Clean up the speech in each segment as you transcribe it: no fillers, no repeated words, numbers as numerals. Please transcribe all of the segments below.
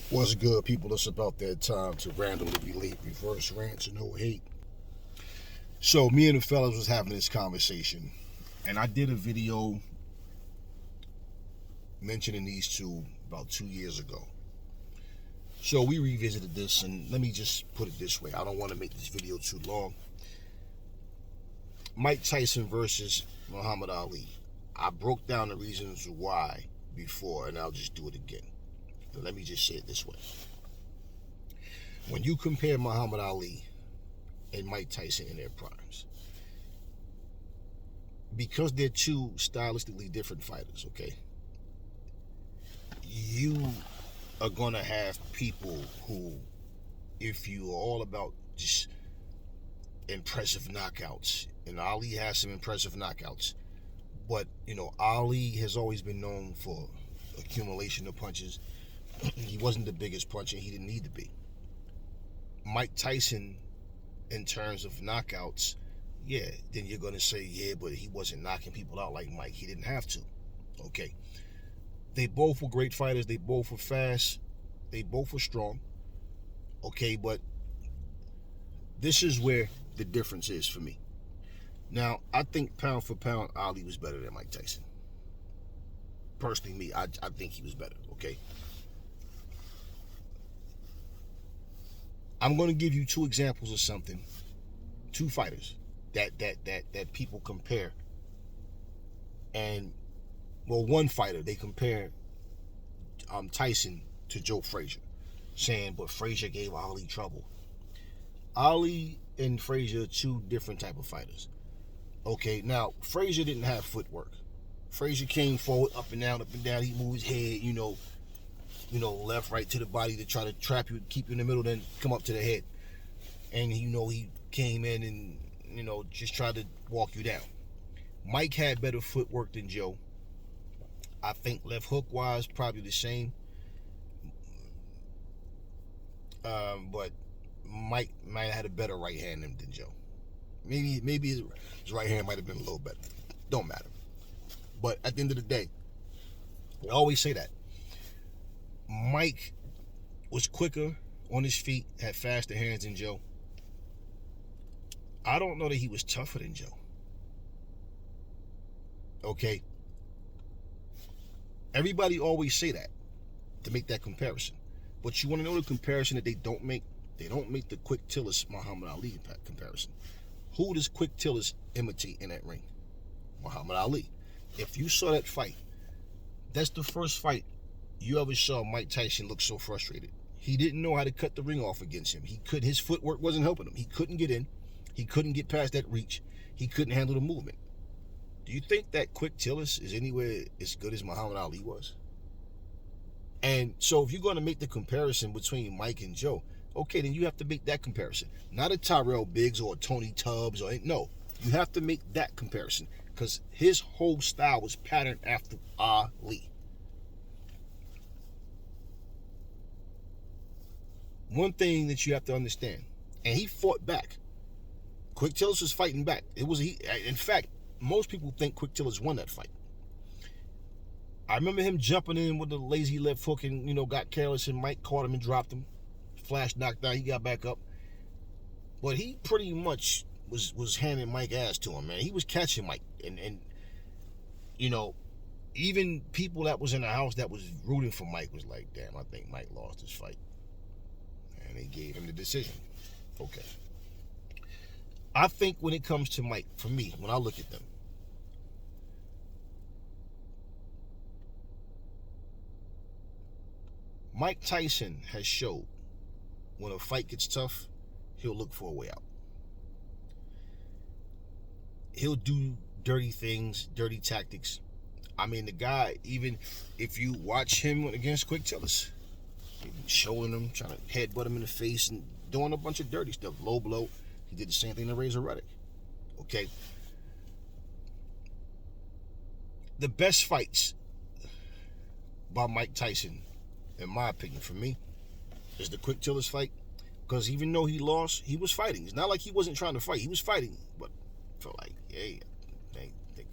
What's good, people? It's about that time to randomly be late, reverse rants, and no hate. So, me and the fellas was having this conversation, and I did a video mentioning these two about 2 years ago. So, we revisited this, and let me just put it this way. I don't want to make this video too long. Mike Tyson versus Muhammad Ali. I broke down the reasons why before, and I'll just do it again. But let me just say it this way. When you compare Muhammad Ali and Mike Tyson in their primes, because they're two stylistically different fighters, okay, you are going to have people who, if you are all about just impressive knockouts, and Ali has some impressive knockouts, but, Ali has always been known for accumulation of punches. He wasn't the biggest puncher. He didn't need to be. Mike Tyson, in terms of knockouts, yeah, then you're going to say, yeah, but he wasn't knocking people out like Mike. He didn't have to. Okay. They both were great fighters. They both were fast. They both were strong. Okay, but this is where the difference is for me. Now, I think pound for pound, Ali was better than Mike Tyson. Personally, me, I think he was better, okay? I'm going to give you two examples of something, two fighters that people compare. And, well, one fighter, they compare Tyson to Joe Frazier, saying, but Frazier gave Ali trouble. Ali and Frazier are two different type of fighters. Okay, now, Frazier didn't have footwork. Frazier came forward, up and down, he moved his head, left, right to the body to try to trap you, keep you in the middle, then come up to the head. And, he came in and, just tried to walk you down. Mike had better footwork than Joe. I think left hook-wise, probably the same. But Mike might have had a better right hand than Joe. Maybe his right hand might have been a little better. Don't matter. But at the end of the day, I always say that. Mike was quicker on his feet, had faster hands than Joe. I don't know that he was tougher than Joe. Okay? Everybody always say that to make that comparison. But you want to know the comparison that they don't make? They don't make the Quick Tillis Muhammad Ali comparison. Who does Quick Tillis imitate in that ring? Muhammad Ali. If you saw that fight, that's the first fight you ever saw Mike Tyson look so frustrated. He didn't know how to cut the ring off against him. His footwork wasn't helping him. He couldn't get in. He couldn't get past that reach. He couldn't handle the movement. Do you think that Quick Tillis is anywhere as good as Muhammad Ali was? And so if you're going to make the comparison between Mike and Joe, okay, then you have to make that comparison. Not a Tyrell Biggs or a Tony Tubbs no. You have to make that comparison because his whole style was patterned after Ali. One thing that you have to understand, and he fought back. Quick Tillis was fighting back. In fact, most people think Quick Tillis won that fight. I remember him jumping in with a lazy left hook and, got careless, and Mike caught him and dropped him. Flash knocked down, he got back up. But he pretty much was handing Mike ass to him, man. He was catching Mike. And even people that was in the house that was rooting for Mike was like, damn, I think Mike lost this fight. And they gave him the decision. Okay. I think when it comes to Mike, for me, when I look at them, Mike Tyson has showed when a fight gets tough, he'll look for a way out. He'll do dirty things, dirty tactics. I mean, the guy, even if you watch him against Quick Tillis, showing him, trying to headbutt him in the face and doing a bunch of dirty stuff, low blow. He did the same thing to Razor Ruddock. Okay. The best fights by Mike Tyson, in my opinion, for me, is the Quick Tillis fight. Because even though he lost, he was fighting. It's not like he wasn't trying to fight. He was fighting. But I felt like, hey,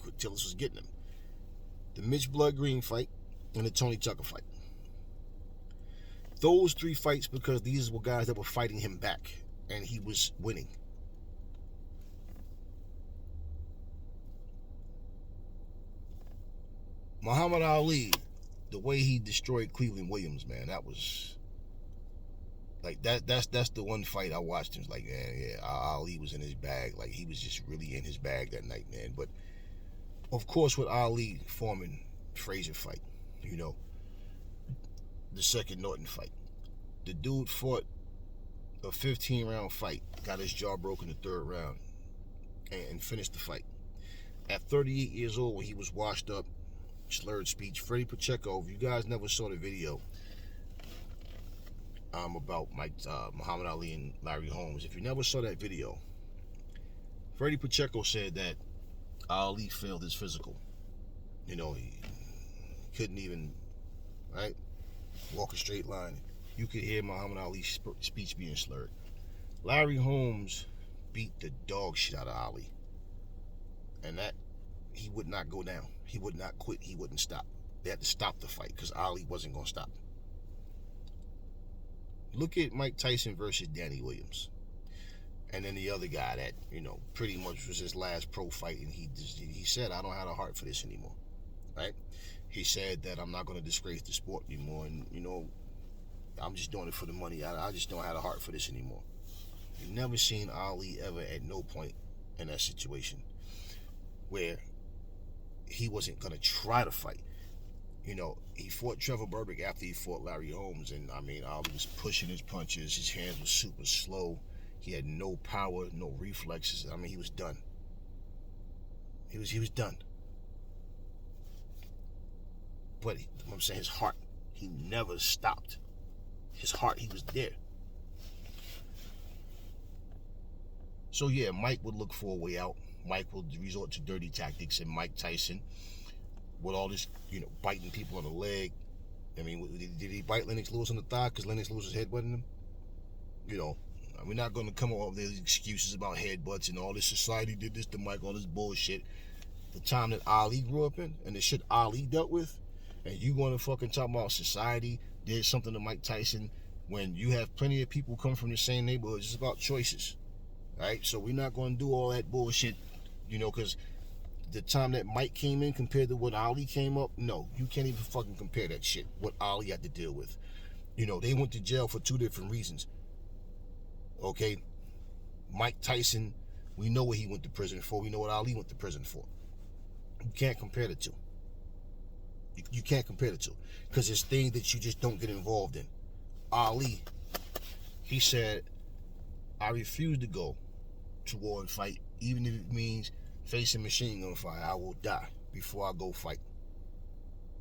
Quick Tillis was getting him. The Mitch Blood Green fight and the Tony Tucker fight. those 3 fights because these were guys that were fighting him back, and he was winning. Muhammad Ali, the way he destroyed Cleveland Williams, man, that was like that's the one fight I watched. It was like, man, yeah, Ali was in his bag. Like, he was just really in his bag that night, man. But of course, with Ali Foreman Frazier fight, you know, the second Norton fight, the dude fought a 15-round fight, got his jaw broken in the 3rd round, and finished the fight. At 38 years old, when he was washed up, slurred speech, Freddie Pacheco, if you guys never saw the video about Muhammad Ali and Larry Holmes, if you never saw that video, Freddie Pacheco said that Ali failed his physical. You know, he couldn't even, right, walk a straight line. You could hear Muhammad Ali's speech being slurred. Larry Holmes beat the dog shit out of Ali, and that he would not go down. He would not quit. He wouldn't stop. They had to stop the fight because Ali wasn't going to stop. Look at Mike Tyson versus Danny Williams. And then the other guy that, you know, pretty much was his last pro fight, and he said, I don't have a heart for this anymore, right? He said that I'm not going to disgrace the sport anymore, and, you know, I'm just doing it for the money. I just don't have a heart for this anymore. You've never seen Ali ever at no point in that situation where he wasn't going to try to fight. You know, he fought Trevor Berbick after he fought Larry Holmes, and I mean, Ali was pushing his punches. His hands were super slow. He had no power, no reflexes. I mean, he was done. He was done. But I'm saying, his heart, he never stopped. His heart, he was there. So yeah, Mike would look for a way out. Mike would resort to dirty tactics, and Mike Tyson, with all this, you know, biting people on the leg. I mean, did he bite Lennox Lewis on the thigh because Lennox Lewis was headbutting him? You know, we're not going to come up with these excuses about headbutts and all this. Society did this to Mike, all this bullshit. The time that Ali grew up in and the shit Ali dealt with, and you going to fucking talk about society did something to Mike Tyson when you have plenty of people come from the same neighborhood. It's about choices, right? So we're not going to do all that bullshit, you know, because the time that Mike came in compared to when Ali came up, no, you can't even fucking compare that shit, what Ali had to deal with. You know, they went to jail for 2 different reasons. Okay? Mike Tyson, we know what he went to prison for. We know what Ali went to prison for. You can't compare the two. You can't compare the two. Because it's things that you just don't get involved in. Ali, he said, I refuse to go to war and fight, even if it means facing machine gun fire. I will die before I go fight.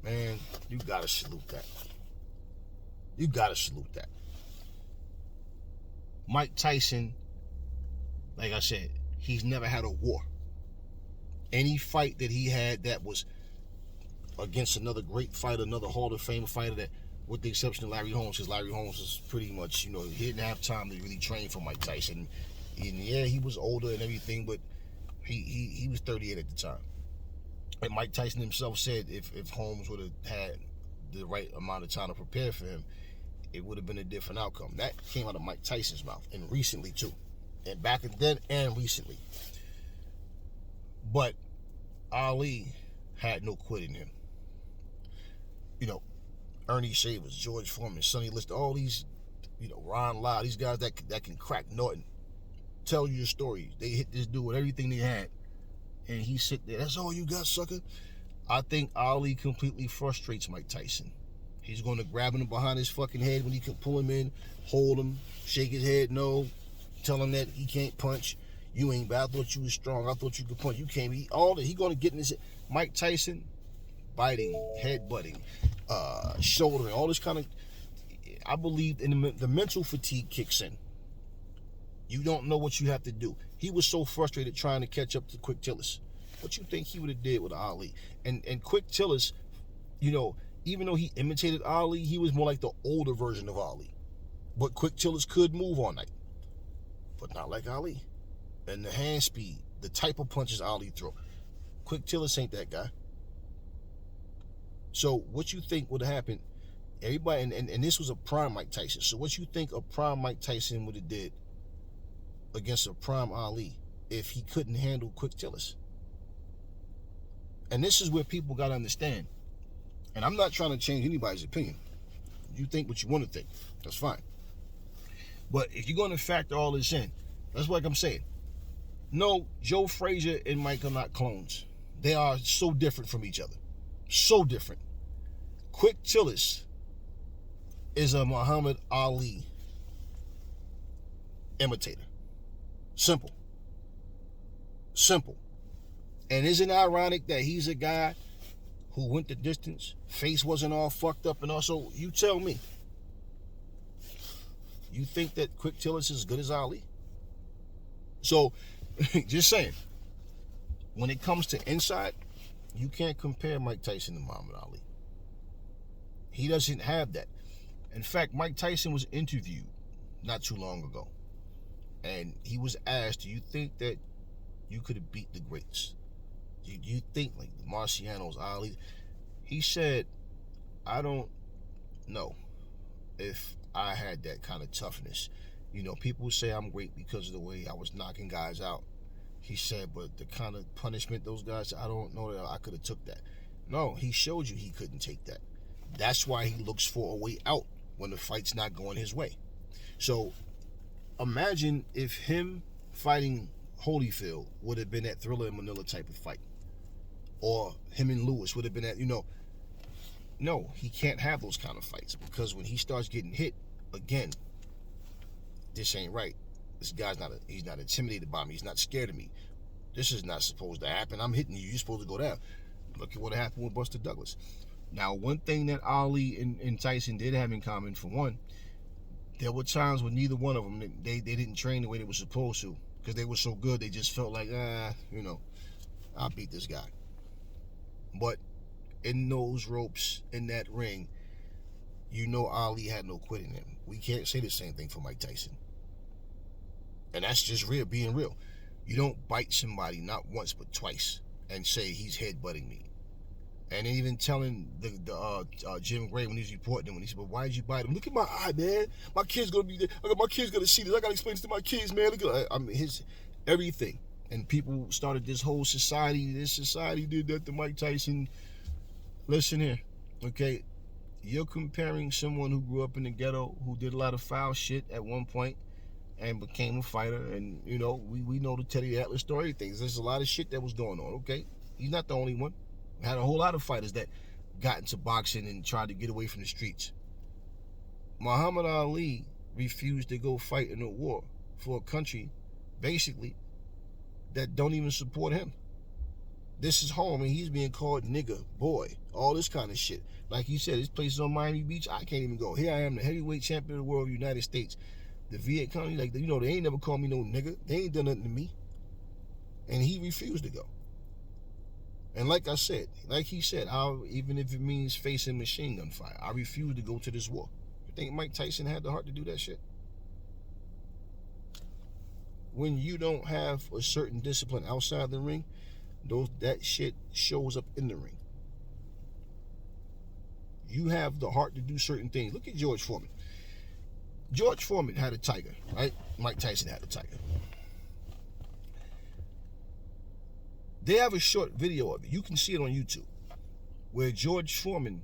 Man, you gotta salute that. You gotta salute that. Mike Tyson, like I said, he's never had a war. Any fight that he had that was against another great fighter, another Hall of Fame fighter, that, with the exception of Larry Holmes, because Larry Holmes was pretty much, you know, he didn't have time to really train for Mike Tyson. And yeah, he was older and everything, but he was 38 at the time. And Mike Tyson himself said if Holmes would have had the right amount of time to prepare for him, it would have been a different outcome. That came out of Mike Tyson's mouth, and recently too. And back then and recently. But Ali had no quit in him. You know, Ernie Shavers, George Foreman, Sonny Liston, all these, you know, Ron Lyle, these guys that can crack Norton, tell you the story. They hit this dude with everything they had, and he sit there. That's all you got, sucker? I think Ali completely frustrates Mike Tyson. He's going to grab him behind his fucking head when he can pull him in, hold him, shake his head, no, tell him that he can't punch. You ain't bad. I thought you was strong. I thought you could punch. You can't be. All that. He going to get in his head. Mike Tyson, biting, head-butting, shouldering, all this kind of. I believe in the mental fatigue kicks in. You don't know what you have to do. He was so frustrated trying to catch up to Quick Tillis. What you think he would have did with Ali? And Quick Tillis, you know, even though he imitated Ali, he was more like the older version of Ali. But Quick Tillis could move all night, but not like Ali. And the hand speed, the type of punches Ali throw. Quick Tillis ain't that guy. So what you think would have happened Everybody, and this was a prime Mike Tyson. So what you think a prime Mike Tyson would have did against a prime Ali if he couldn't handle quick tillers? And this is where people got to understand. And I'm not trying to change anybody's opinion. You think what you want to think. That's fine. But if you're going to factor all this in, that's like I'm saying. No, Joe Frazier and Mike are not clones. They are so different from each other. So different. Quick Tillis is a Muhammad Ali imitator. Simple. Simple. And isn't it ironic that he's a guy who went the distance, face wasn't all fucked up, and also, you tell me, you think that Quick Tillis is as good as Ali? So, just saying, when it comes to inside, you can't compare Mike Tyson to Muhammad Ali. He doesn't have that. In fact, Mike Tyson was interviewed not too long ago, and he was asked, do you think that you could have beat the greats? Do you think, like the Marcianos, Ali? He said, I don't know if I had that kind of toughness. You know, people say I'm great because of the way I was knocking guys out. He said, but the kind of punishment those guys, I don't know that I could have took that. No, he showed you he couldn't take that. That's why he looks for a way out when the fight's not going his way. So imagine if him fighting Holyfield would have been that Thriller in Manila type of fight. Or him and Lewis would have been that, no, he can't have those kind of fights, because when he starts getting hit, again, this ain't right. This guy's he's not intimidated by me. He's not scared of me. This is not supposed to happen. I'm hitting you. You're supposed to go down. Look at what happened with Buster Douglas. Now, one thing that Ali and Tyson did have in common, for one, there were times when neither one of them, they didn't train the way they were supposed to, because they were so good, they just felt like, I'll beat this guy. But in those ropes, in that ring, Ali had no quit in him. We can't say the same thing for Mike Tyson. And that's just real, being real. You don't bite somebody not once but twice and say he's headbutting me. And even telling the Jim Gray when he was reporting him, when he said, "But why did you bite him? Look at my eye, man. My kid's gonna be there. My kid's gonna see this. I gotta explain this to my kids, man. Look at his everything." And people started this whole society. This society did that to Mike Tyson. Listen here, okay? You're comparing someone who grew up in the ghetto, who did a lot of foul shit at one point, and became a fighter. And we know the Teddy Atlas story. Things. There's a lot of shit that was going on. Okay, he's not the only one. We had a whole lot of fighters that got into boxing and tried to get away from the streets. Muhammad Ali refused to go fight in a war for a country, basically, that don't even support him. This is home, and he's being called nigga, boy, all this kind of shit. Like you said, this place is on Miami Beach. I can't even go. Here I am, the heavyweight champion of the world, United States. The Viet Cong, they ain't never called me no nigga. They ain't done nothing to me. And he refused to go. And like I said, like he said, even if it means facing machine gun fire, I refuse to go to this war. You think Mike Tyson had the heart to do that shit? When you don't have a certain discipline outside the ring, that shit shows up in the ring. You have the heart to do certain things. Look at George Foreman. George Foreman had a tiger, right? Mike Tyson had a tiger. They have a short video of it. You can see it on YouTube, where George Foreman,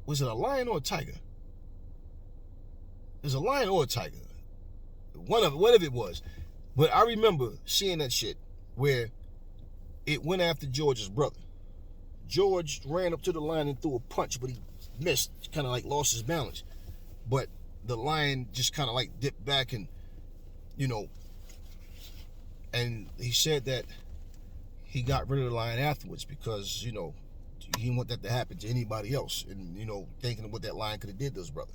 was it a lion or a tiger? There's a lion or a tiger. Whatever it was. But I remember seeing that shit where it went after George's brother. George ran up to the lion and threw a punch, but he missed, kind of like lost his balance. But the lion just kind of like dipped back and, and he said that he got rid of the lion afterwards because, he didn't want that to happen to anybody else. And, thinking of what that lion could have did to his brother.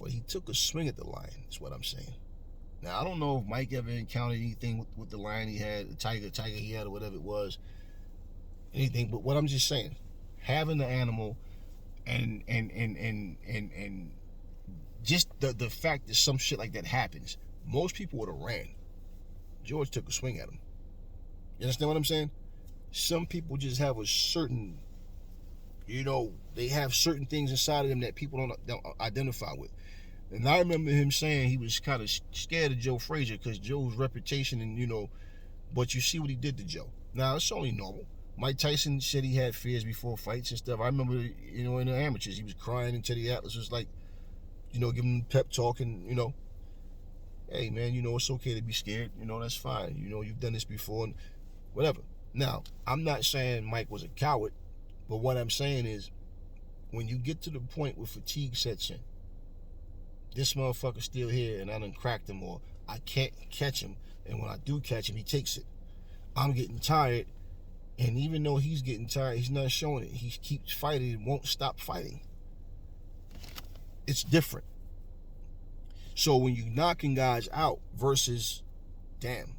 But he took a swing at the lion, is what I'm saying. Now, I don't know if Mike ever encountered anything with the lion he had, the tiger he had, or whatever it was. Anything, but what I'm just saying, having the animal and just the fact that some shit like that happens, most people would have ran. George took a swing at him. You understand what I'm saying? Some people just have a certain You know, they have certain things inside of them that people don't identify with. And I remember him saying he was kind of scared of Joe Frazier because Joe's reputation and, but you see what he did to Joe. Now, it's only normal. Mike Tyson said he had fears before fights and stuff. I remember, in the amateurs, he was crying and Teddy Atlas was like, giving him pep talk and, hey, man, it's okay to be scared. That's fine. You've done this before and whatever. Now, I'm not saying Mike was a coward, but what I'm saying is when you get to the point where fatigue sets in, this motherfucker's still here and I done cracked him or I can't catch him, and when I do catch him, he takes it. I'm getting tired, and even though he's getting tired, he's not showing it. He keeps fighting and won't stop fighting. It's different. So when you knocking guys out versus, damn,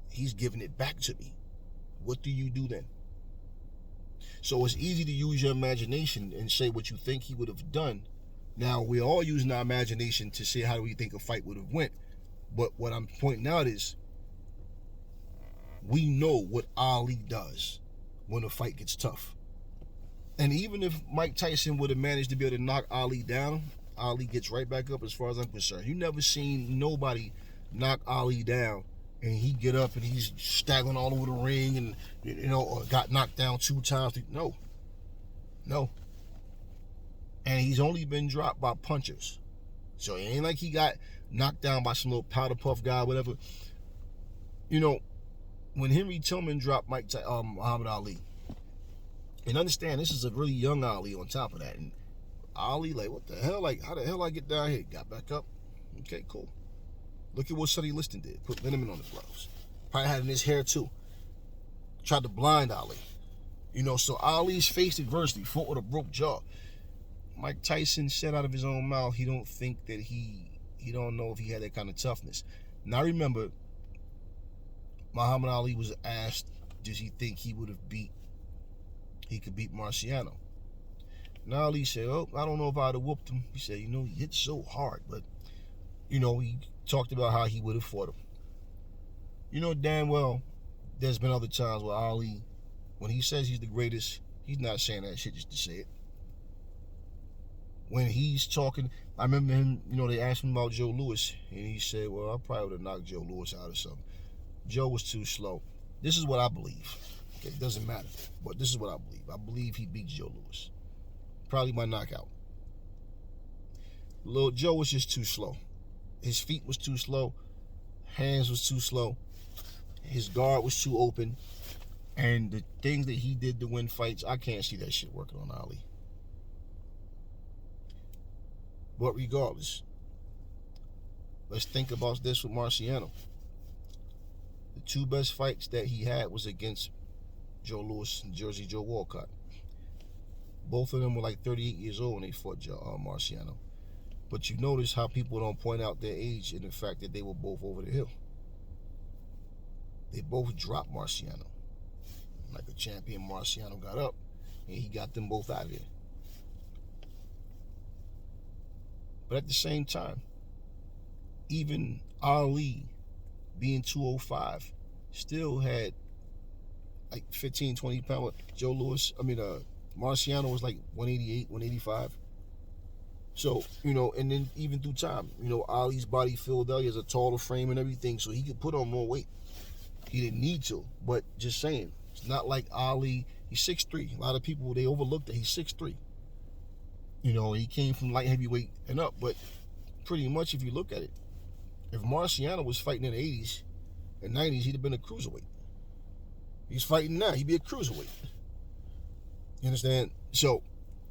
he's giving it back to me, what do you do then? So it's easy to use your imagination and say what you think he would have done. Now, we're all using our imagination to say how do we think a fight would have went. But what I'm pointing out is we know what Ali does when a fight gets tough. And even if Mike Tyson would have managed to be able to knock Ali down, Ali gets right back up as far as I'm concerned. You never seen nobody knock Ali down and he get up and he's staggering all over the ring and, or got knocked down 2 times. No. And he's only been dropped by punchers. So it ain't like he got knocked down by some little powder puff guy, whatever. When Henry Tillman dropped Muhammad Ali, and understand this is a really young Ali on top of that, and Ali like, what the hell? Like, how the hell I get down here? Got back up. Okay, cool. Look at what Sonny Liston did. Put liniment on the gloves. Probably had in his hair too. Tried to blind Ali. So Ali's faced adversity, fought with a broke jaw. Mike Tyson said out of his own mouth he don't think that he don't know if he had that kind of toughness. Now remember, Muhammad Ali was asked, does he think he could beat Marciano? Now Ali said, I don't know if I'd have whooped him. He said, he hit so hard, but he talked about how he would have fought him. Damn well there's been other times where Ali, when he says he's the greatest, he's not saying that shit just to say it. When he's talking, I remember him, they asked him about Joe Louis, and he said, well, I probably would have knocked Joe Louis out or something. Joe was too slow. This is what I believe. Okay, it doesn't matter, but this is what I believe. I believe he beat Joe Louis. Probably by knockout. Little Joe was just too slow. His feet was too slow. Hands was too slow. His guard was too open. And the things that he did to win fights, I can't see that shit working on Ali. But regardless, let's think about this with Marciano. The 2 best fights that he had was against Joe Louis and Jersey Joe Walcott. Both of them were like 38 years old when they fought Marciano. But you notice how people don't point out their age and the fact that they were both over the hill. They both dropped Marciano. Like a champion, Marciano got up and he got them both out of there. But at the same time, even Ali being 205 still had like 15, 20 pounds. Marciano was like 188, 185. So, and then even through time, Ali's body filled out. He has a taller frame and everything, so he could put on more weight. He didn't need to, but just saying, it's not like Ali, he's 6'3". A lot of people, they overlook that he's 6'3". He came from light heavyweight and up, but pretty much if you look at it, if Marciano was fighting in the 80s and 90s, he'd have been a cruiserweight. He's fighting now, he'd be a cruiserweight. You understand? So,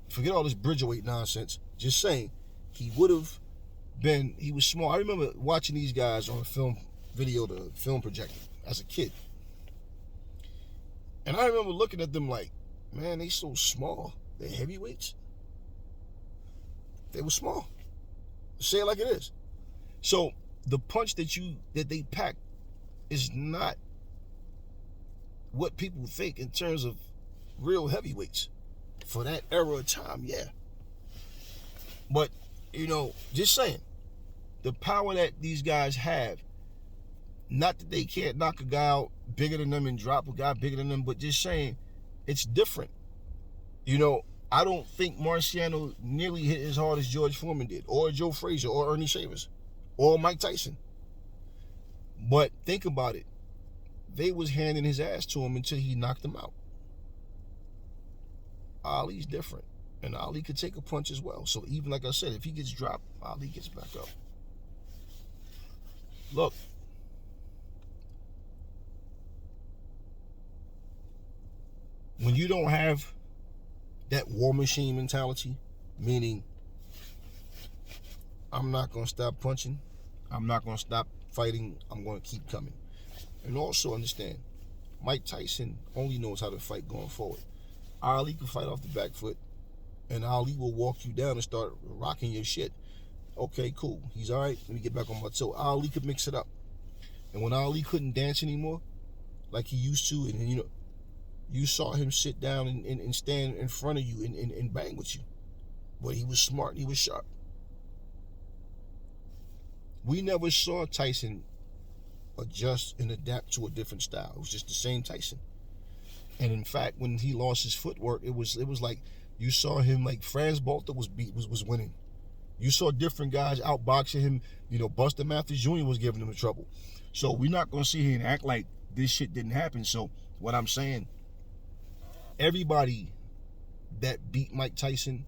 forget all this bridgerweight nonsense. Just saying, he was small. I remember watching these guys on the film projector as a kid. And I remember looking at them like, man, they so small. They're heavyweights. They were small. Say it like it is. So the punch that they pack is not what people think in terms of real heavyweights for that era of time, yeah. But, just saying, the power that these guys have, not that they can't knock a guy out bigger than them and drop a guy bigger than them, but just saying, it's different. I don't think Marciano nearly hit as hard as George Foreman did, or Joe Frazier, or Ernie Shavers, or Mike Tyson. But think about it. They was handing his ass to him until he knocked him out. Ali's different. And Ali could take a punch as well. So even like I said, if he gets dropped, Ali gets back up. Look. When you don't have that war machine mentality, meaning I'm not going to stop punching, I'm not going to stop fighting, I'm going to keep coming. And also understand, Mike Tyson only knows how to fight going forward. Ali can fight off the back foot, and Ali will walk you down and start rocking your shit. Okay, cool. He's all right. Let me get back on my toe. Ali could mix it up. And when Ali couldn't dance anymore, like he used to, and you know, you saw him sit down and stand in front of you and bang with you. But he was smart and he was sharp. We never saw Tyson adjust and adapt to a different style. It was just the same Tyson. And in fact, when he lost his footwork, it was like you saw him like Franz Balter was winning. You saw different guys outboxing him. You know, Buster Matthews Jr. was giving him trouble. So we're not going to sit here and act like this shit didn't happen. So what I'm saying, everybody that beat Mike Tyson,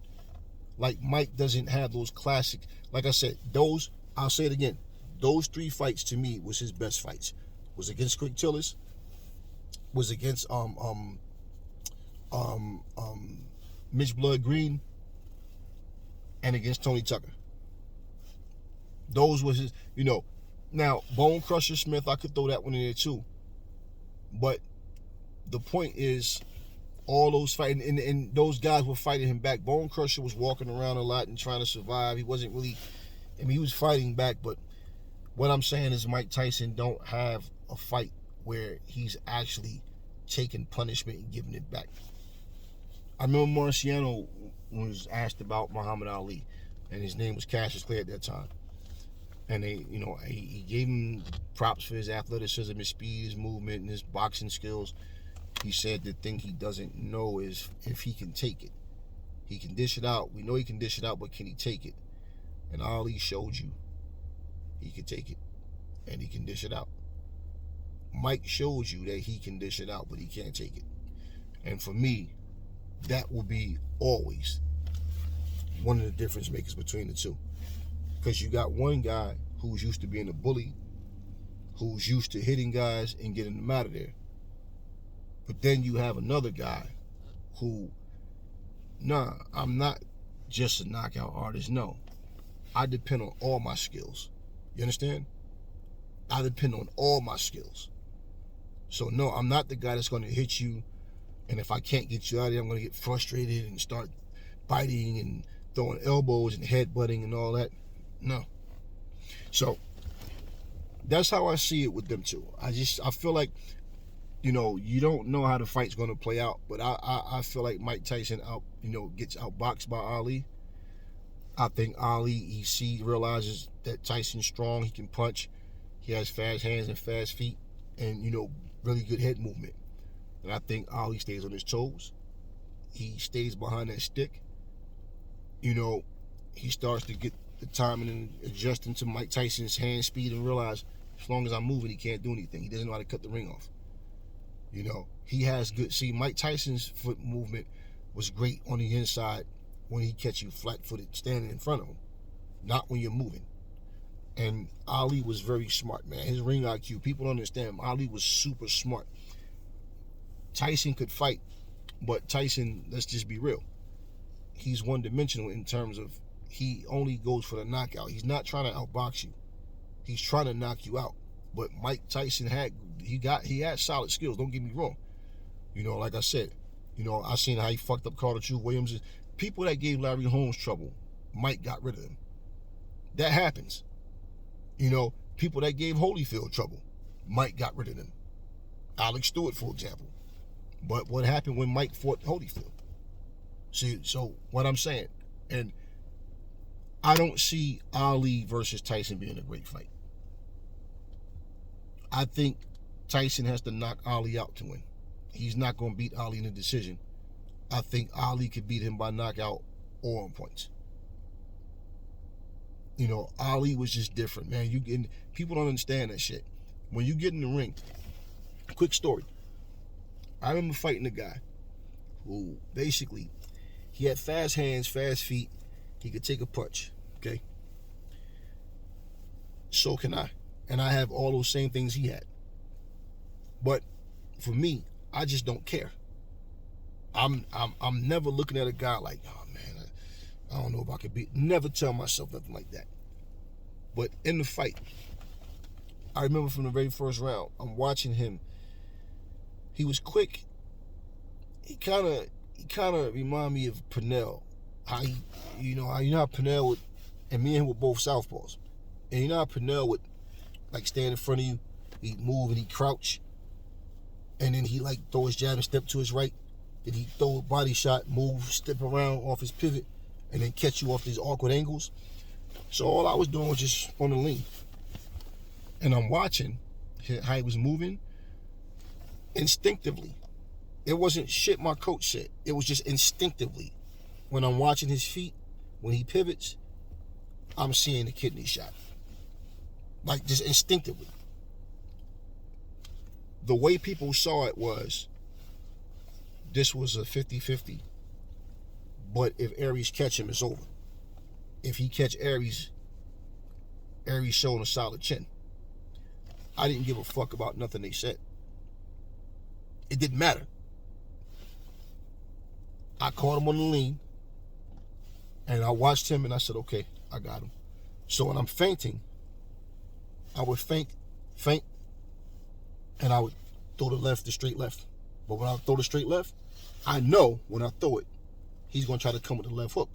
like Mike doesn't have those classic. Like I said, those, I'll say it again, those 3 fights to me was his best fights. Was against Quick Tillis, was against Mitch Blood Green, and against Tony Tucker. Those was his, you know. Now, Bone Crusher Smith, I could throw that one in there too. But the point is, all those fighting, and those guys were fighting him back. Bone Crusher was walking around a lot and trying to survive. He wasn't really, I mean, he was fighting back, but what I'm saying is Mike Tyson don't have a fight where he's actually taking punishment and giving it back. I remember Marciano was asked about Muhammad Ali, and his name was Cassius Clay at that time. And they, you know, he gave him props for his athleticism, his speed, his movement, and his boxing skills. He said the thing he doesn't know is if he can take it. He can dish it out. We know he can dish it out, but can he take it? And Ali showed you he can take it, and he can dish it out. Mike shows you that he can dish it out, but he can't take it. And for me, that will be always one of the difference makers between the two. Because you got one guy who's used to being a bully, who's used to hitting guys and getting them out of there. But then you have another guy who, nah, I'm not just a knockout artist. No, I depend on all my skills. You understand? I depend on all my skills. So no, I'm not the guy that's going to hit you, and if I can't get you out of there, I'm going to get frustrated and start biting and throwing elbows and headbutting and all that. No. So that's how I see it with them two. I feel like, you know, you don't know how the fight's going to play out, but I feel like Mike Tyson gets outboxed by Ali. I think Ali, realizes that Tyson's strong, he can punch, he has fast hands and fast feet, and, you know, really good head movement. And I think Ali stays on his toes. He stays behind that stick. You know, he starts to get the timing and adjusting to Mike Tyson's hand speed and realize as long as I'm moving, he can't do anything. He doesn't know how to cut the ring off. You know, he has good, Mike Tyson's foot movement was great on the inside when he catch you flat-footed standing in front of him, not when you're moving. And Ali was very smart, man. His ring IQ, people don't understand him. Ali was super smart. Tyson could fight, but Tyson, let's just be real, he's one-dimensional in terms of he only goes for the knockout. He's not trying to outbox you. He's trying to knock you out. But Mike Tyson had solid skills. Don't get me wrong. You know, like I said, you know, I seen how he fucked up Carter True Williams. People that gave Larry Holmes trouble, Mike got rid of them. That happens. You know, people that gave Holyfield trouble, Mike got rid of them. Alex Stewart, for example. But what happened when Mike fought Holyfield? See, so what I'm saying, and I don't see Ali versus Tyson being a great fight. I think Tyson has to knock Ali out to win. He's not going to beat Ali in a decision. I think Ali could beat him by knockout or on points. You know, Ali was just different, man. People don't understand that shit. When you get in the ring, quick story. I remember fighting a guy who basically, he had fast hands, fast feet. He could take a punch, okay? So can I. And I have all those same things he had. But for me, I just don't care. I'm never looking at a guy like, oh man, I don't know if I could beat. Never tell myself nothing like that. But in the fight, I remember from the very first round, I'm watching him. He was quick. He kind of remind me of Pernell. How how Pernell would, and me and him were both southpaws. And you know how Pernell would like stand in front of you, he'd move and he'd crouch, and then he like throw his jab and step to his right. Then he'd throw a body shot, move, step around off his pivot, and then catch you off these awkward angles. So all I was doing was just on the lean. And I'm watching how he was moving instinctively. It wasn't shit my coach said. It was just instinctively. When I'm watching his feet, when he pivots, I'm seeing the kidney shot. Like just instinctively. The way people saw it was, this was a 50-50. But if Aries catch him, it's over. If he catch Aries showing a solid chin. I didn't give a fuck about nothing they said. It didn't matter. I caught him on the lean, and I watched him, and I said, okay, I got him. So when I'm feinting, I would feint, and I would throw the straight left. But when I throw the straight left, I know when I throw it, he's going to try to come with the left hook.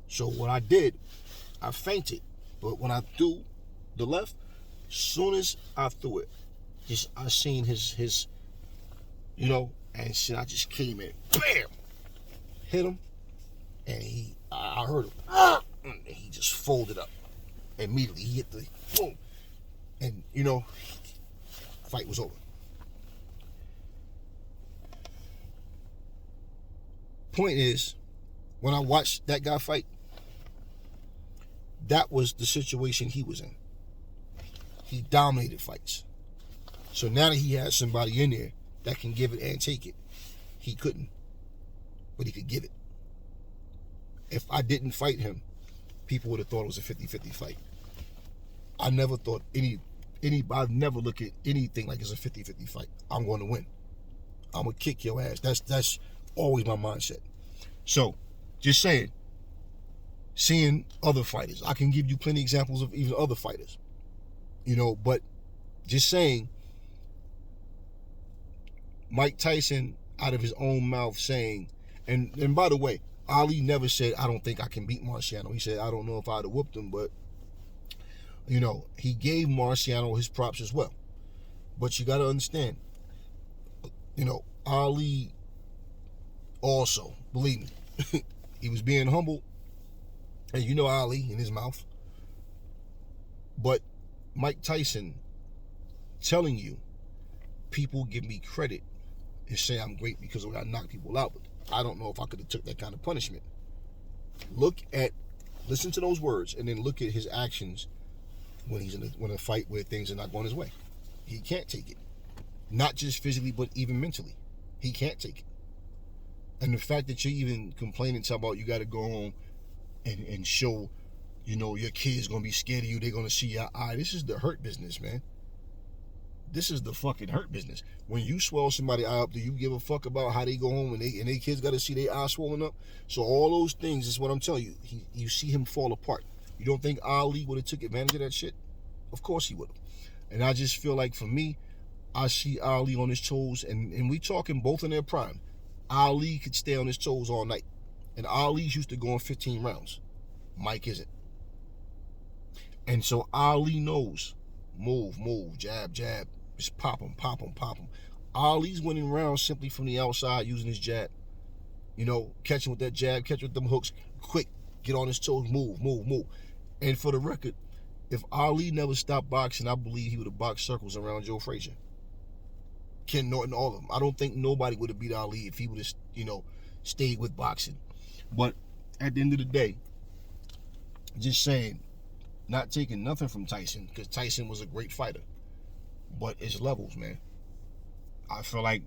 So what I did, I feinted. But when I threw the left, as soon as I threw it, I seen his and shit, I just came in, bam, hit him, and I heard him, and he just folded up. Immediately, he hit the boom, and fight was over. Point is, when I watched that guy fight, that was the situation he was in. He dominated fights. So now that he has somebody in there that can give it and take it, he couldn't, but he could give it. If I didn't fight him, people would have thought it was a 50-50 fight. I never thought I've never looked at anything like it's a 50-50 fight. I'm going to win. I'm going to kick your ass. That's always my mindset. So, just saying, seeing other fighters, I can give you plenty of examples of even other fighters, but just saying, Mike Tyson out of his own mouth saying, and by the way, Ali never said, I don't think I can beat Marciano. He said, I don't know if I'd have whooped him, but, he gave Marciano his props as well. But you got to understand, Ali also, believe me, he was being humble, and Ali in his mouth. But Mike Tyson telling you, people give me credit and say I'm great because I knock people out. But I don't know if I could have took that kind of punishment. Listen to those words, and then look at his actions when he's in a fight where things are not going his way. He can't take it. Not just physically, but even mentally. He can't take it. And the fact that you're even complaining about you got to go home and show, your kid's going to be scared of you. They're going to see your eye. This is the hurt business, man. This is the fucking hurt business. When you swell somebody's eye up, do you give a fuck about how they go home and they kids got to see their eye swollen up? So all those things is what I'm telling you. You see him fall apart. You don't think Ali would have took advantage of that shit? Of course he would have. And I just feel like, for me, I see Ali on his toes, and we talking both in their prime. Ali could stay on his toes all night. And Ali's used to going 15 rounds. Mike isn't. And so Ali knows, move, jab, just pop him. Ali's winning rounds simply from the outside using his jab. Catching with that jab, catch with them hooks, quick, get on his toes, move. And for the record, if Ali never stopped boxing, I believe he would have boxed circles around Joe Frazier, Ken Norton, all of them. I don't think nobody would have beat Ali if he would have, stayed with boxing. But at the end of the day, just saying, not taking nothing from Tyson, because Tyson was a great fighter. But it's levels, man. I feel like,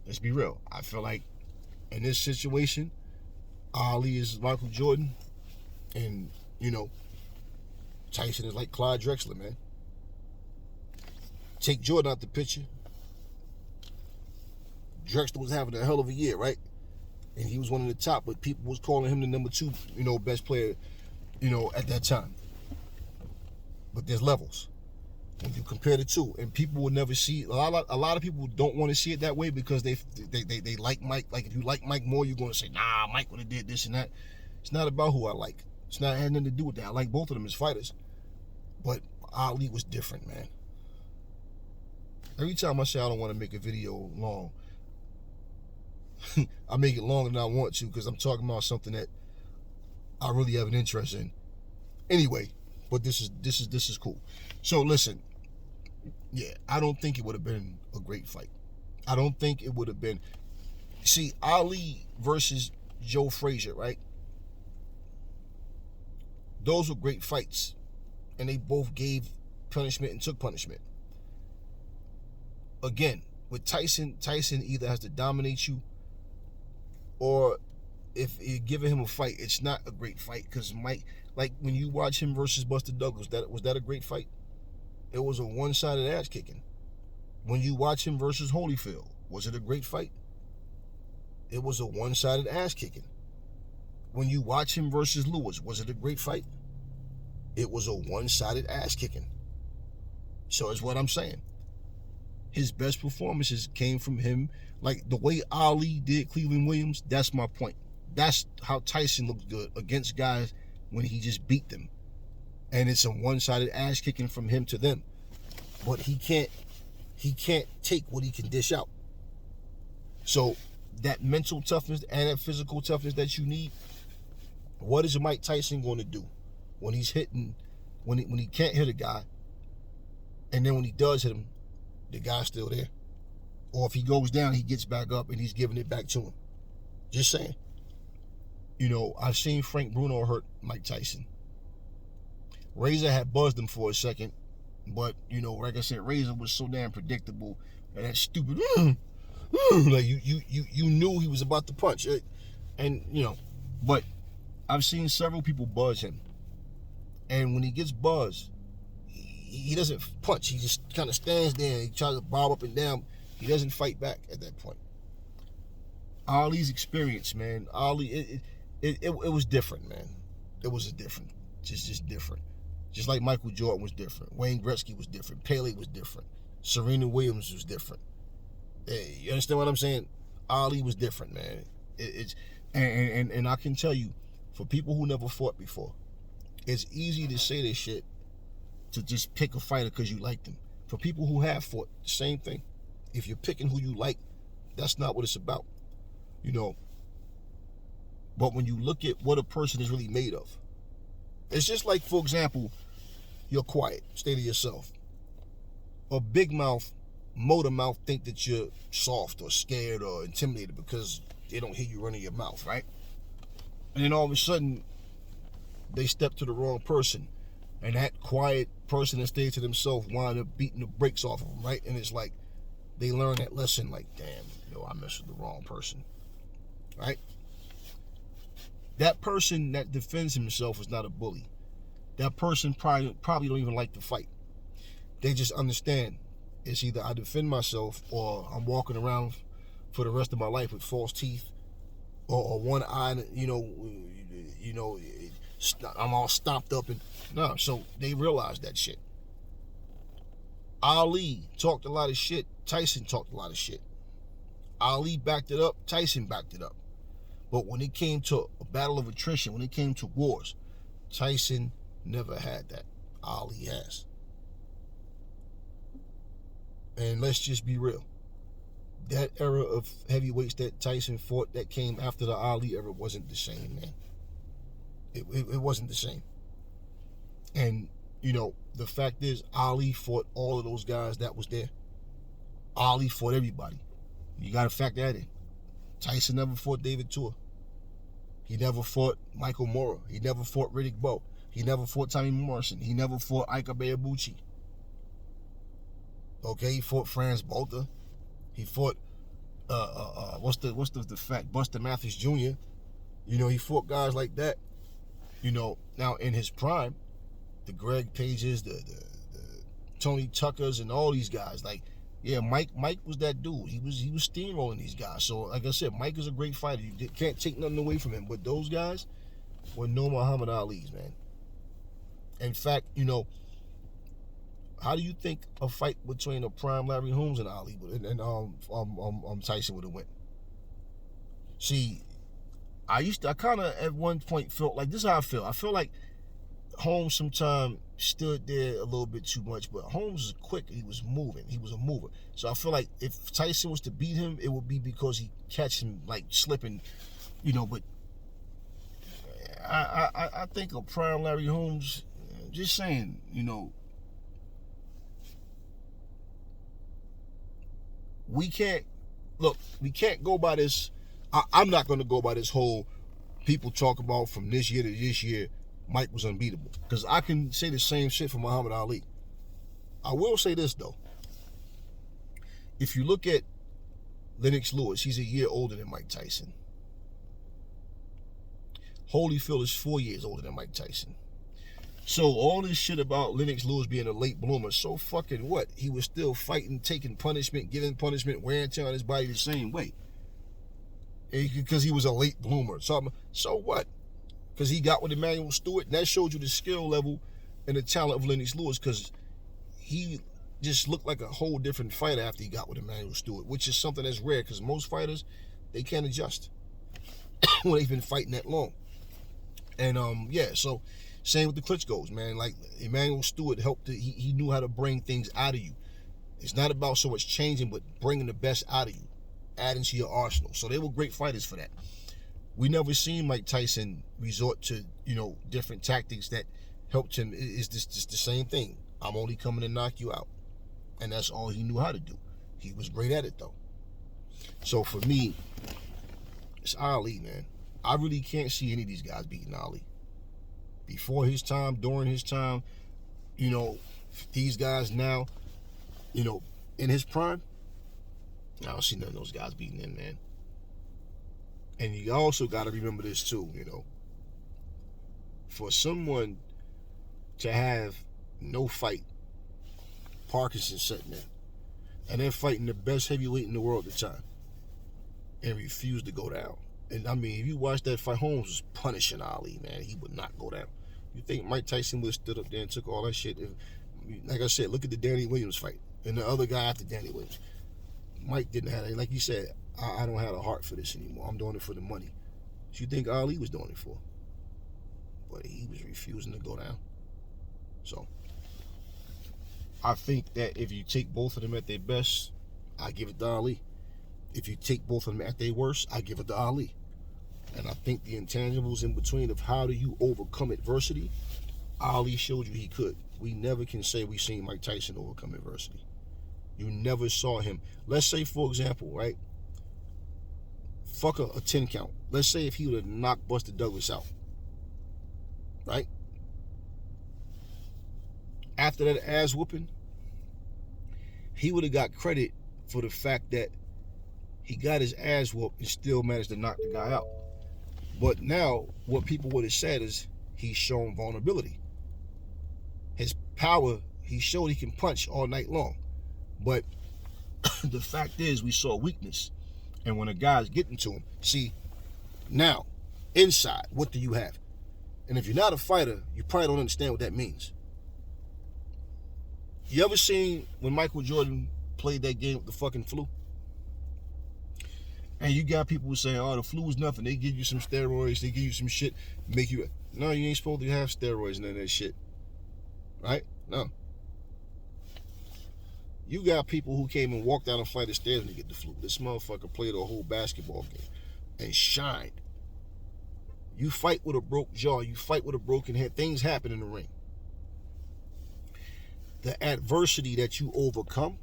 let's be real. I feel like in this situation, Ali is Michael Jordan, and, Tyson is like Clyde Drexler, man. Take Jordan out the picture. Drexler was having a hell of a year, right? And he was one of the top, but people was calling him the number 2, best player, at that time. But there's levels when you compare the two, and people will never see. A lot of people don't want to see it that way because they like Mike. Like, if you like Mike more, you're going to say, nah, Mike would have did this and that. It's not about who I like. It's not had nothing to do with that. I like both of them as fighters, but Ali was different, man. Every time I say I don't want to make a video long, I make it longer than I want to because I'm talking about something that I really have an interest in. Anyway, but this is cool. So listen, yeah, I don't think it would have been a great fight. I don't think it would have been. See, Ali versus Joe Frazier, right? Those were great fights, and they both gave punishment and took punishment. Again, with Tyson either has to dominate you, or if you're giving him a fight, it's not a great fight because Mike, like when you watch him versus Buster Douglas, was that a great fight? It was a one-sided ass kicking. When you watch him versus Holyfield, was it a great fight? It was a one-sided ass kicking. When you watch him versus Lewis, was it a great fight? It was a one-sided ass kicking. So it's what I'm saying. His best performances came from him. Like the way Ali did Cleveland Williams, that's my point. That's how Tyson looked good against guys when he just beat them. And it's a one-sided ass kicking from him to them. But he can't take what he can dish out. So that mental toughness and that physical toughness that you need, what is Mike Tyson going to do when he's hitting, when he can't hit a guy, and then when he does hit him, the guy's still there? Or if he goes down, he gets back up and he's giving it back to him. Just saying. I've seen Frank Bruno hurt Mike Tyson. Razor had buzzed him for a second, but, like I said, Razor was so damn predictable, and that stupid, like you knew he was about to punch it, and, but I've seen several people buzz him, and when he gets buzzed, he doesn't punch. He just kind of stands there and he tries to bob up and down. He doesn't fight back at that point. Ali's experience, man. Ali, it was different, man. It was different. Just different. Just like Michael Jordan was different. Wayne Gretzky was different. Pele was different. Serena Williams was different. You understand what I'm saying? Ali was different, man. And I can tell you, for people who never fought before, it's easy to say this shit, to just pick a fighter because you like them. For people who have fought, same thing. If you're picking who you like, that's not what it's about. But when you look at what a person is really made of, it's just like, for example, you're quiet, stay to yourself. A big mouth, motor mouth think that you're soft or scared or intimidated because they don't hear you running your mouth, right? And then all of a sudden, they step to the wrong person. And that quiet person that stayed to themselves wind up beating the brakes off of them, right? And it's like, they learn that lesson, like, damn, I messed with the wrong person, right? That person that defends himself is not a bully. That person probably don't even like to fight. They just understand it's either I defend myself or I'm walking around for the rest of my life with false teeth or one eye, I'm all stomped up and no. So they realized that shit. Ali talked a lot of shit. Tyson talked a lot of shit. Ali backed it up. Tyson backed it up. But when it came to a battle of attrition, when it came to wars, Tyson never had that. Ali has. And let's just be real. That era of heavyweights that Tyson fought that came after the Ali era wasn't the same, man. It wasn't the same. And, the fact is, Ali fought all of those guys that was there. Ali fought everybody. You got to factor that in. Tyson never fought David Tua. He never fought Michael Mora. He never fought Riddick Bowe. He never fought Tommy Morrison. He never fought Ike Ibeabuchi. Okay, he fought Franz Bolter. He fought what's the fact? Buster Matthews Jr. You know, he fought guys like that. You know, now in his prime, the Greg Pages, the Tony Tuckers, and all these guys. Like, yeah, Mike was that dude. He was steamrolling these guys. So, like I said, Mike is a great fighter. You can't take nothing away from him. But those guys were no Muhammad Ali's, man. In fact, you know, how do you think a fight between a prime Larry Holmes and Ali and Tyson would have went? See, I kind of at one point felt like, this is how I feel. I feel like Holmes sometimes stood there a little bit too much, but Holmes was quick. He was moving. He was a mover. So I feel like if Tyson was to beat him, it would be because he catch him like slipping, you know. But I think a prime Larry Holmes, just saying, you know, we can't go by this. I'm not going to go by this whole people talk about from this year to this year, Mike was unbeatable. Because I can say the same shit for Muhammad Ali. I will say this, though. If you look at Lennox Lewis, he's a year older than Mike Tyson. Holyfield is 4 years older than Mike Tyson. So all this shit about Lennox Lewis being a late bloomer, so fucking what? He was still fighting, taking punishment, giving punishment, wear and tear on his body the same way. Because he was a late bloomer. So what? Because he got with Emmanuel Stewart, and that showed you the skill level and the talent of Lennox Lewis, because he just looked like a whole different fighter after he got with Emmanuel Stewart, which is something that's rare, because most fighters, they can't adjust when they've been fighting that long. And yeah, so same with the Klitschko's, man. Like, Emmanuel Stewart helped, he knew how to bring things out of you. It's not about so much changing, but bringing the best out of you, adding to your arsenal. So they were great fighters for that. We never seen Mike Tyson resort to, you know, different tactics that helped him. It's just the same thing. I'm only coming to knock you out. And that's all he knew how to do. He was great at it, though. So for me, it's Ali, man. I really can't see any of these guys beating Ali. Before his time, during his time, you know, these guys now, you know, in his prime, I don't see none of those guys beating him, man. And you also got to remember this too, you know. For someone to have no fight, Parkinson's sitting there, and they're fighting the best heavyweight in the world at the time, and refuse to go down. And I mean, if you watch that fight, Holmes was punishing Ali, man. He would not go down. You think Mike Tyson would have stood up there and took all that shit? Like I said, look at the Danny Williams fight and the other guy after Danny Williams. Mike didn't have it. Like you said, I don't have a heart for this anymore. I'm doing it for the money. What you think Ali was doing it for? But he was refusing to go down. So I think that if you take both of them at their best, I give it to Ali. If you take both of them at their worst, I give it to Ali. And I think the intangibles in between of how do you overcome adversity, Ali showed you he could. We never can say we seen Mike Tyson overcome adversity. You never saw him. Let's say, for example, right? Fuck a 10 count. Let's say if he would have knocked Buster Douglas out, right? After that ass whooping, he would have got credit for the fact that he got his ass whooped and still managed to knock the guy out. But now, what people would have said is he's shown vulnerability. His power, he showed he can punch all night long. But the fact is, we saw weakness. And when a guy's getting to him, see, now, inside, what do you have? And if you're not a fighter, you probably don't understand what that means. You ever seen when Michael Jordan played that game with the fucking flu? And you got people who say, oh, the flu is nothing. They give you some steroids, they give you some shit, make you... No, you ain't supposed to have steroids and none of that shit. Right? No. You got people who came and walked down a flight of stairs to get the flu. This motherfucker played a whole basketball game and shined. You fight with a broke jaw, you fight with a broken head, things happen in the ring. The adversity that you overcome,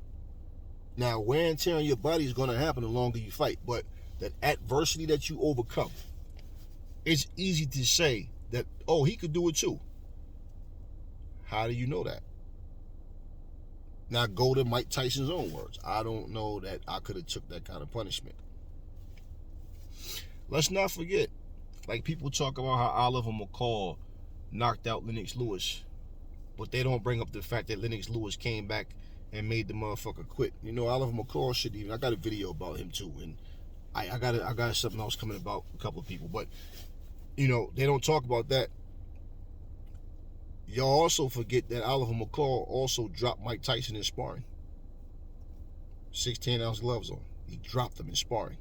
now wear and tear on your body is going to happen the longer you fight, but that adversity that you overcome, it's easy to say that, oh, he could do it too. How do you know that? Now go to Mike Tyson's own words. I don't know that I could have took that kind of punishment. Let's not forget, like people talk about how Oliver McCall knocked out Lennox Lewis, but they don't bring up the fact that Lennox Lewis came back and made the motherfucker quit. You know, Oliver McCall should even. I got a video about him too, and I got something else coming about a couple of people, but you know they don't talk about that. Y'all also forget that Oliver McCall also dropped Mike Tyson in sparring. 16-ounce gloves on. He dropped them in sparring.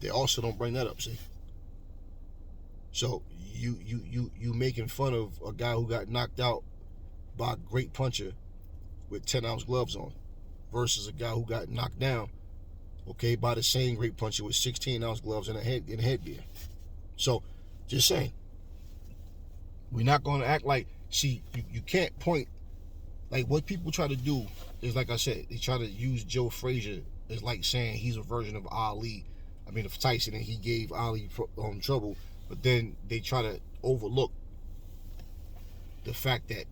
They also don't bring that up, see? So you making fun of a guy who got knocked out by a great puncher with 10-ounce gloves on versus a guy who got knocked down, okay, by the same great puncher with 16-ounce gloves and headgear. So, just saying. We're not going to act like, see, you can't point, like what people try to do is, like I said, they try to use Joe Frazier as like saying he's a version of of Tyson, and he gave Ali trouble, but then they try to overlook the fact that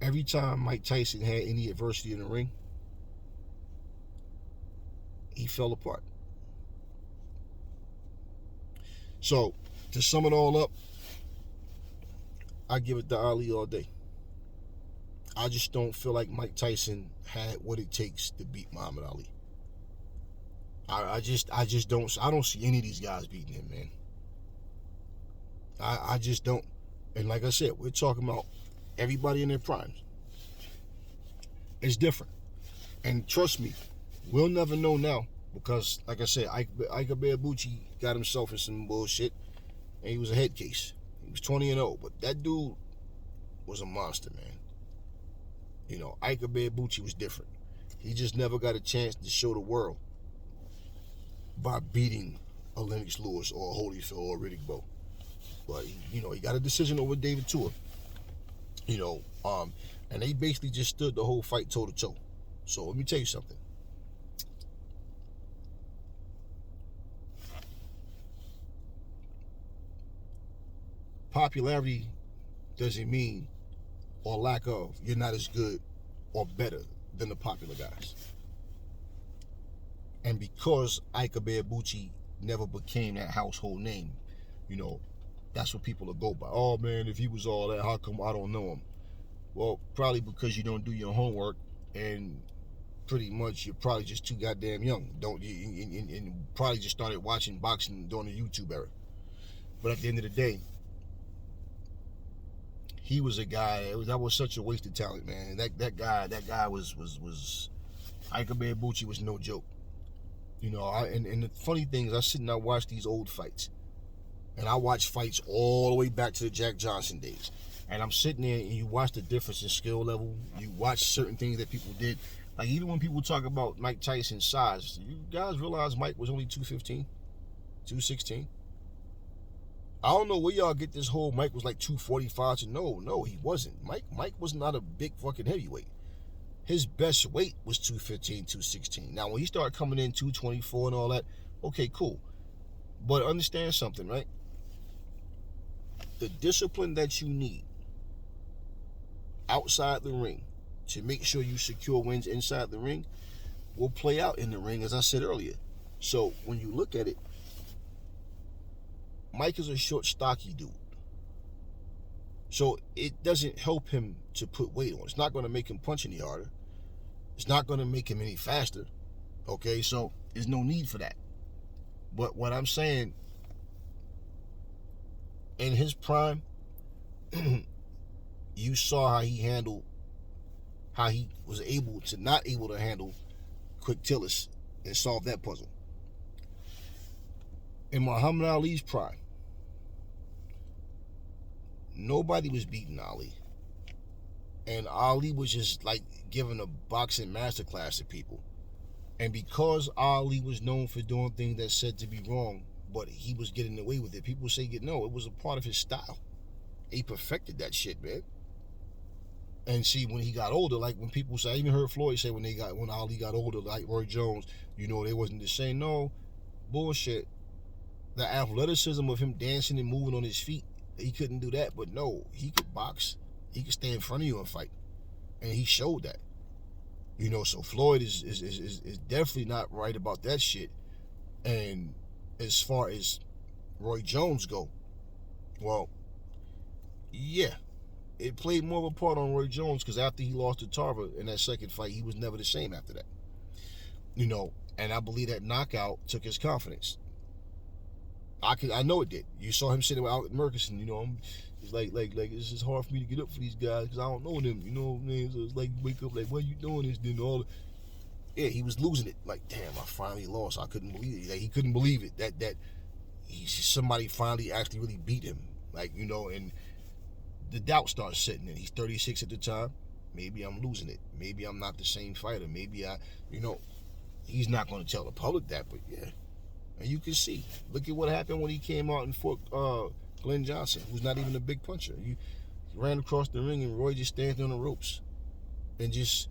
every time Mike Tyson had any adversity in the ring, he fell apart. So, to sum it all up, I give it to Ali all day. I just don't feel like Mike Tyson had what it takes to beat Muhammad Ali. I don't see any of these guys beating him, man. I just don't. And like I said, we're talking about everybody in their primes. It's different. And trust me, we'll never know now because, like I said, Ike Ibeabuchi got himself in some bullshit and he was a head case. He was 20-0, but that dude was a monster, man. You know, Ike Ibeabuchi was different. He just never got a chance to show the world by beating a Lennox Lewis or a Holyfield or a Riddick Bowe. But, he got a decision over David Tua. And they basically just stood the whole fight toe-to-toe. So let me tell you something. Popularity doesn't mean, or lack of, you're not as good or better than the popular guys. And because Ike Ibeabuchi never became that household name, that's what people will go by. Oh man, if he was all that, how come I don't know him? Well, probably because you don't do your homework, and pretty much you're probably just too goddamn young. And probably just started watching boxing during the YouTube era. But at the end of the day, he was a guy. That was such a wasted talent, man. That guy was Ike Ibeabuchi was no joke. And the funny thing is, I sit and I watch these old fights, and I watch fights all the way back to the Jack Johnson days. And I'm sitting there, and you watch the difference in skill level. You watch certain things that people did. Like, even when people talk about Mike Tyson's size, you guys realize Mike was only 215, 216. I don't know where y'all get this whole Mike was like 245. No, he wasn't. Mike was not a big fucking heavyweight. His best weight was 215, 216. Now, when he started coming in 224 and all that, okay, cool. But understand something, right? The discipline that you need outside the ring to make sure you secure wins inside the ring will play out in the ring, as I said earlier. So when you look at it, Mike is a short, stocky dude. So it doesn't help him to put weight on. It's not going to make him punch any harder. It's not going to make him any faster. Okay, so there's no need for that. But what I'm saying, in his prime, you saw how he was not able to handle Quick Tillis and solve that puzzle. In Muhammad Ali's prime, nobody was beating Ali. And Ali was just like giving a boxing masterclass to people. And because Ali was known for doing things that said to be wrong, but he was getting away with it, people say, no, it was a part of his style. He perfected that shit, man. And see, when he got older, like when people say, I even heard Floyd say when Ali got older, like Roy Jones, they wasn't the same. No, bullshit. The athleticism of him dancing and moving on his feet, he couldn't do that. But no, he could box. He could stay in front of you and fight, and he showed that. You know, so Floyd is definitely not right about that shit. And as far as Roy Jones go, well, yeah, it played more of a part on Roy Jones, because after he lost to Tarver in that second fight, he was never the same after that. You know, and I believe that knockout took his confidence. I know it did. You saw him sitting out at Murkison, you know, it's like it's just hard for me to get up for these guys because I don't know them, you know what I mean? So it's like, wake up, like, why you doing this? Then yeah, he was losing it. Like, damn, I finally lost. I couldn't believe it. Like, he couldn't believe it that somebody finally actually really beat him. Like, you know, and the doubt starts setting in. He's 36 at the time. Maybe I'm losing it. Maybe I'm not the same fighter. Maybe he's not going to tell the public that, but yeah. And you can see. Look at what happened when he came out and fought Glenn Johnson, who's not even a big puncher. He ran across the ring and Roy just standing on the ropes. And just,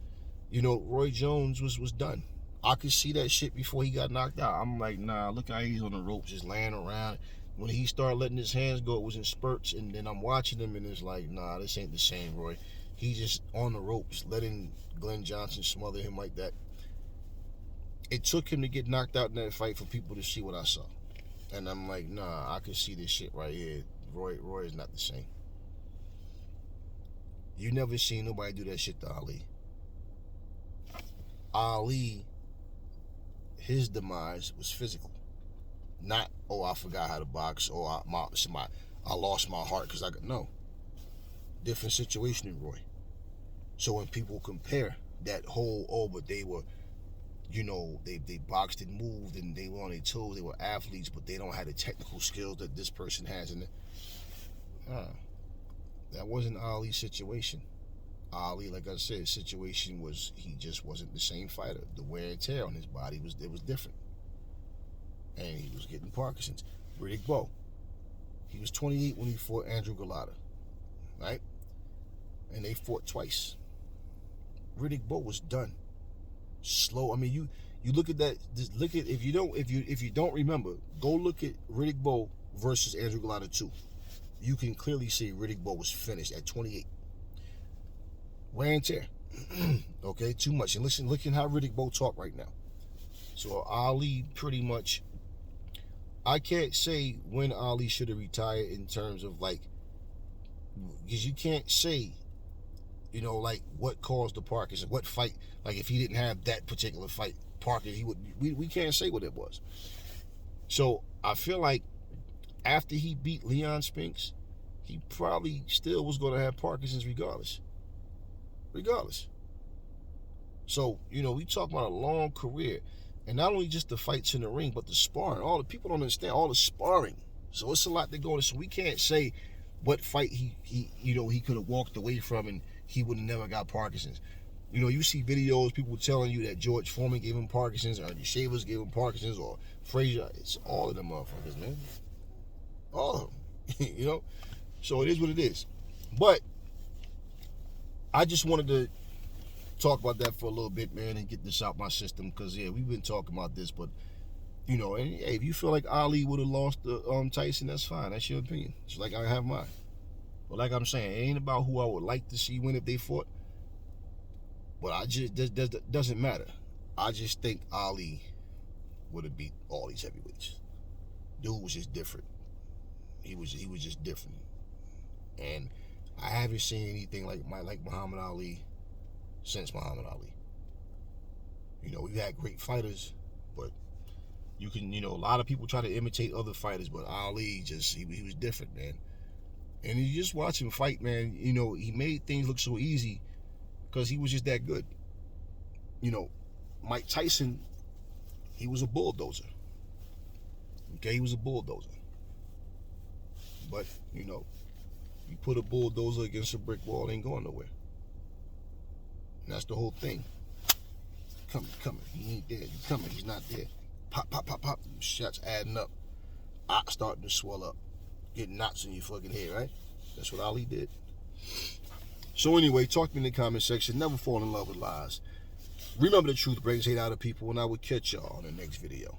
you know, Roy Jones was done. I could see that shit before he got knocked out. I'm like, nah, look how he's on the ropes, just laying around. When he started letting his hands go, it was in spurts. And then I'm watching him and it's like, nah, this ain't the same, Roy. He's just on the ropes, letting Glenn Johnson smother him like that. It took him to get knocked out in that fight for people to see what I saw. And I'm like, nah, I can see this shit right here. Roy is not the same. You never seen nobody do that shit to Ali. Ali, his demise was physical. Not, oh, I forgot how to box, or I lost my heart because no. Different situation in Roy. So when people compare that whole, oh, but they were, you know, they boxed and moved and they were on their toes, they were athletes, but they don't have the technical skills that this person has in it. That wasn't Ali's situation. Ali, like I said, his situation was he just wasn't the same fighter. The wear and tear on his body was different. And he was getting Parkinson's. Riddick Bowe. He was 28 when he fought Andrew Golota. Right? And they fought twice. Riddick Bowe was done. Slow. I mean, you look at that. Just look at if you don't remember, go look at Riddick Bowe versus Andrew Golota 2. You can clearly see Riddick Bowe was finished at 28. Wear and tear. Okay, too much. And look at how Riddick Bowe talk right now. So Ali pretty much. I can't say when Ali should have retired in terms of like, because you can't say, you know, like what caused the Parkinson, what fight, like if he didn't have that particular fight, Parkinson, he would. We can't say what it was. So I feel like after he beat Leon Spinks, he probably still was going to have Parkinson's regardless. So, you know, we talk about a long career. And not only just the fights in the ring, but the sparring. All the people don't understand all the sparring. So it's a lot that goes. So we can't say what fight he could have walked away from and he would have never got Parkinson's. You know, you see videos, people telling you that George Foreman gave him Parkinson's, or Ernie Shavers gave him Parkinson's, or Frazier. It's all of them motherfuckers, man. All of them. You know? So it is what it is. But I just wanted to talk about that for a little bit, man, and get this out my system, because yeah, we've been talking about this, but you know, and hey, if you feel like Ali would have lost to Tyson, that's fine. That's your opinion. Just like I have mine. But like I'm saying, it ain't about who I would like to see win if they fought. But I just doesn't matter. I just think Ali would have beat all these heavyweights. Dude was just different. He was just different, and I haven't seen anything like Muhammad Ali since Muhammad Ali. You know, we've had great fighters, but you can, you know, a lot of people try to imitate other fighters, but Ali just, he was different, man. And you just watch him fight, man, you know, he made things look so easy because he was just that good. You know, Mike Tyson, he was a bulldozer. Okay, he was a bulldozer. But, you know, you put a bulldozer against a brick wall, it ain't going nowhere. And that's the whole thing. Coming. He ain't there. You coming. He's not there. Pop, pop, pop, pop. Shots adding up. Starting to swell up. Getting knots in your fucking head, right? That's what Ali did. So anyway, talk to me in the comment section. Never fall in love with lies. Remember, the truth brings hate out of people, and I will catch y'all on the next video.